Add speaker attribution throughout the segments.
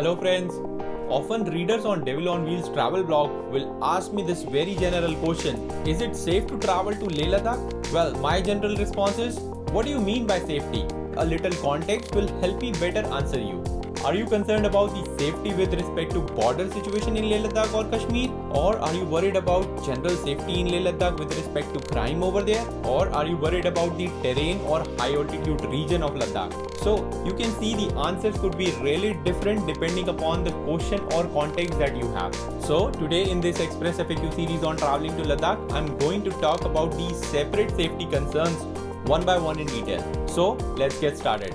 Speaker 1: Hello friends, often readers on Devil on Wheels travel blog will ask me this very general question: is it safe to travel to Leh Ladakh? Well, my general response is, what do you mean by safety? A little context will help me better answer you. Are you concerned about the safety with respect to border situation in Leh Ladakh or Kashmir? Or are you worried about general safety in Leh Ladakh with respect to crime over there? Or are you worried about the terrain or high altitude region of Ladakh? So you can see the answers could be really different depending upon the question or context that you have. So today in this Express FAQ series on traveling to Ladakh, I'm going to talk about these separate safety concerns one by one in detail. So let's get started.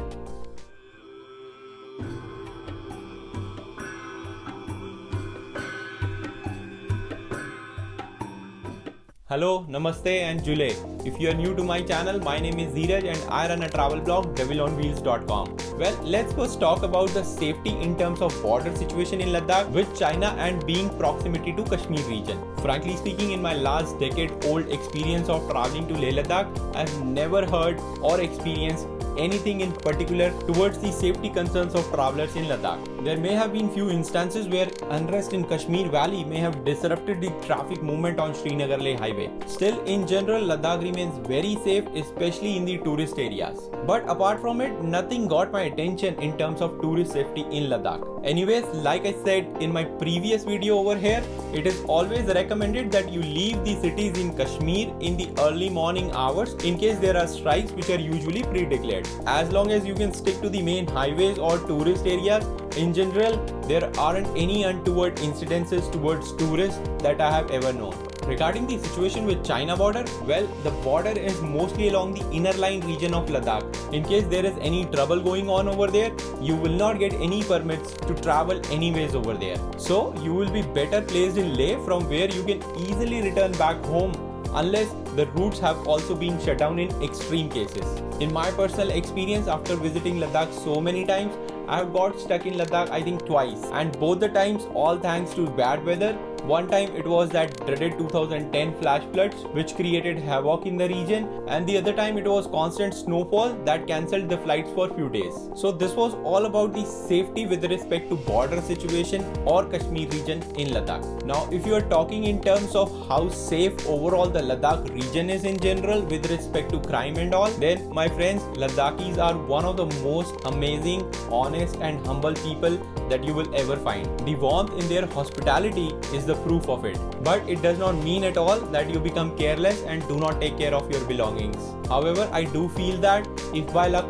Speaker 1: Hello, Namaste and Jule. If you are new to my channel, my name is Dheeraj and I run a travel blog devilonwheels.com. Well, let's first talk about the safety in terms of border situation in Ladakh with China and being proximity to Kashmir region. Frankly speaking, in my last decade-old experience of traveling to Leh Ladakh, I've never heard or experienced anything in particular towards the safety concerns of travelers in Ladakh. There may have been few instances where unrest in Kashmir Valley may have disrupted the traffic movement on Srinagar-Leh highway. Still, in general, Ladakh remains very safe, especially in the tourist areas. But apart from it, nothing got my attention in terms of tourist safety in Ladakh. Anyways, like I said in my previous video over here, it is always recommended that you leave the cities in Kashmir in the early morning hours in case there are strikes which are usually pre-declared. As long as you can stick to the main highways or tourist areas, in general, there aren't any untoward incidences towards tourists that I have ever known. Regarding the situation with China border, well, the border is mostly along the inner line region of Ladakh. In case there is any trouble going on over there, you will not get any permits to travel anyways over there. So you will be better placed in Leh, from where you can easily return back home unless the routes have also been shut down in extreme cases. In my personal experience, after visiting Ladakh so many times, I have got stuck in Ladakh I think twice, and both the times all thanks to bad weather. One time it was that dreaded 2010 flash floods which created havoc in the region, and the other time it was constant snowfall that cancelled the flights for few days. So this was all about the safety with respect to border situation or Kashmir region in Ladakh. Now if you are talking in terms of how safe overall the Ladakh region is in general with respect to crime and all, then my friends, Ladakhis are one of the most amazing, honest and humble people that you will ever find. The warmth in their hospitality is the proof of it. But it does not mean at all that you become careless and do not take care of your belongings. However, I do feel that if by luck,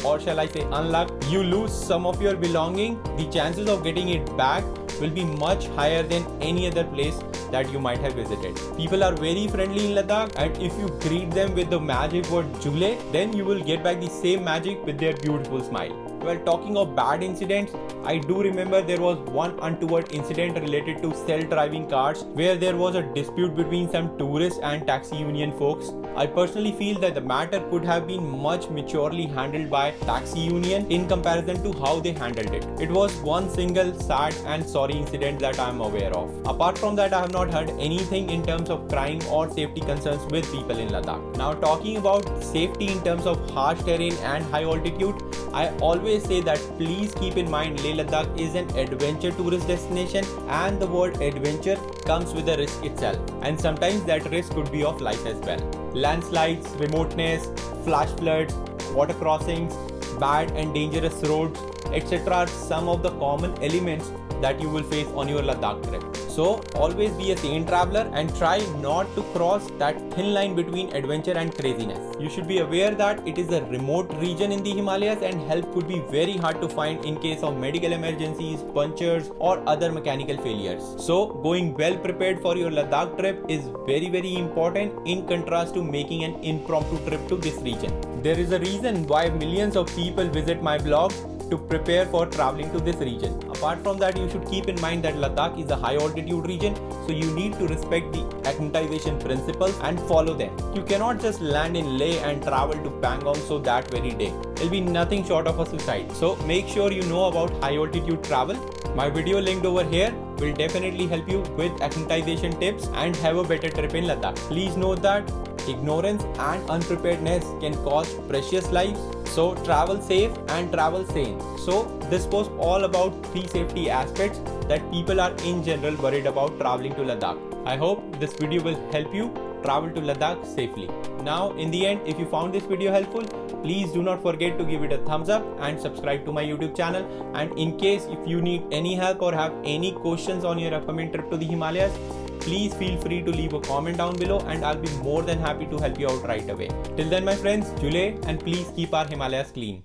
Speaker 1: or shall I say unluck, you lose some of your belonging, the chances of getting it back will be much higher than any other place that you might have visited. People are very friendly in Ladakh, and if you greet them with the magic word Jule, then you will get back the same magic with their beautiful smile. Well, talking of bad incidents, I do remember there was one untoward incident related to self-driving cars where there was a dispute between some tourists and taxi union folks. I personally feel that the matter could have been much maturely handled by taxi union in comparison to how they handled it. It was one single sad and sorry incident that I am aware of. Apart from that, I have not heard anything in terms of crime or safety concerns with people in Ladakh. Now talking about safety in terms of harsh terrain and high altitude, I always say that please keep in mind Leh Ladakh is an adventure tourist destination, and the word adventure comes with a risk itself, and sometimes that risk could be of life as well. Landslides, remoteness, flash floods, water crossings, bad and dangerous roads, etc. are some of the common elements that you will face on your Ladakh trip. So always be a sane traveler and try not to cross that thin line between adventure and craziness. You should be aware that it is a remote region in the Himalayas and help could be very hard to find in case of medical emergencies, punctures or other mechanical failures. So going well prepared for your Ladakh trip is very important in contrast to making an impromptu trip to this region. There is a reason why millions of people visit my blog to prepare for traveling to this region. Apart from that, you should keep in mind that Ladakh is a high altitude region, so you need to respect the acclimatization principles and follow them. You cannot just land in Leh and travel to Pangong so that very day. It'll be nothing short of a suicide. So make sure you know about high altitude travel. My video linked over here will definitely help you with acclimatization tips and have a better trip in Ladakh. Please note that Ignorance and unpreparedness can cost precious lives. So travel safe and travel sane. So this was all about 3 safety aspects that people are in general worried about traveling to Ladakh. I hope this video will help you travel to Ladakh safely. Now in the end, if you found this video helpful, please do not forget to give it a thumbs up and subscribe to my YouTube channel. And in case if you need any help or have any questions on your upcoming trip to the Himalayas, please feel free to leave a comment down below and I'll be more than happy to help you out right away. Till then my friends, Jule, and please keep our Himalayas clean.